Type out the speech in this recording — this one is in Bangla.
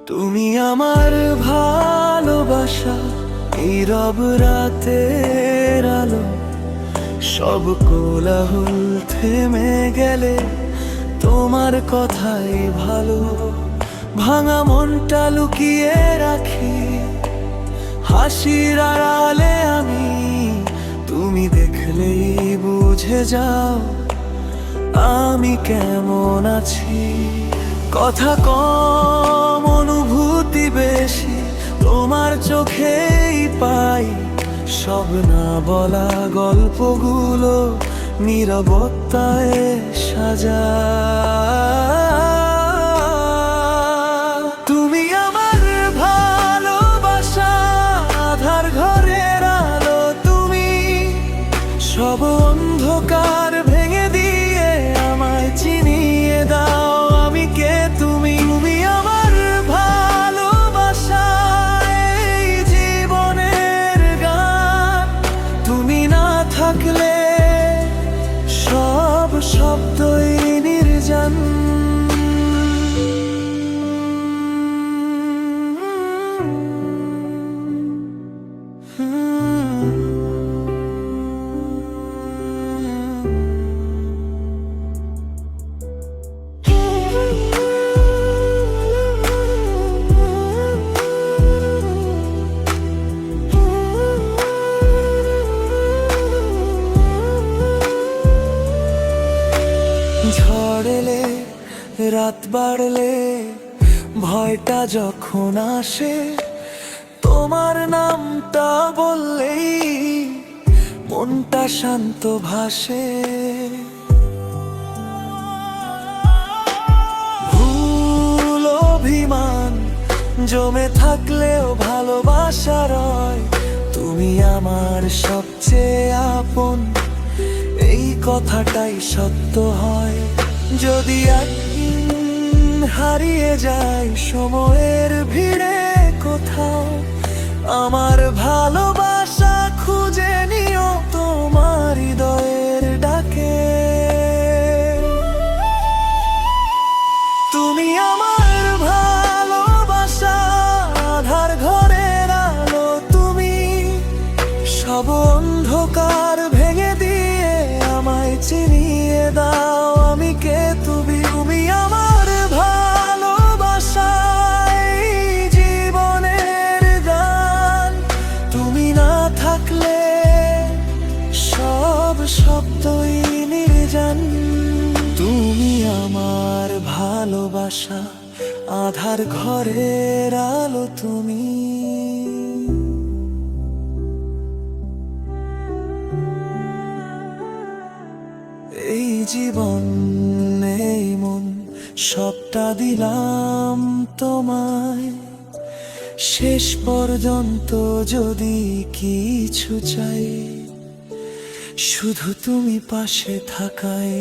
তুমি আমার ভালোবাসা, নীরব রাতের আলো। সব কোলাহল থেমে গেলে তোমার কথাই ভালো। ভাঙা মনটা লুকিয়ে রাখি হাসির আড়ালে আমি। তুমি দেখলেই বুঝে যাও আমি কেমন আছি। কথা কম, অনুভূতি বেশি, তোমার চোখেই পাই। সব না বলা গল্পগুলো নীরবতায় সাজা। তুমি আমার ভালোবাসা, আধার ঘরের আলো। তুমি সব অন্ধকার ভেঙে দিয়ে আমায় চিনিয়ে দাও আমি কে তুমি। তুমি আমার ভালোবাসা, এই জীবনের গান। তুমি না থাকলে সব শব্দই নির্জন। ঝড় এলে, রাত বাড়লে, ভয়টা যখন আসে, তোমার নামটা বললেই মনটা শান্ত ভাসে। ভুল অভিমান জমে থাকলেও ভালোবাসা রয়। তুমি আমার সবচেয়ে আপন, এই কথাটাই সত্য হয়। যদি একদিন হারিয়ে যায় সময়ের ভিড়ে কোথাও, আমার ভালোবাসা খুঁজে নিও তোমার হৃদয়ের ডাকে। তুমি আমার ভালোবাসা, আধার ঘরের আলো। তুমি সব অন্ধকার ভেঙে দিয়ে আমায় চিনিয়ে দাও আমি কে তুমি। তুমি আমার ভালোবাসা, এই জীবনের গান। তুমি না থাকলে সব শব্দই নির্জন। তুমি আমার ভালোবাসা, আধার ঘরের আলো। তুমি এই জীবন, এই মন, সবটা দিলাম তোমায়। শেষ পর্যন্ত যদি কিছু চাই, শুধু তুমি পাশে থাকায়।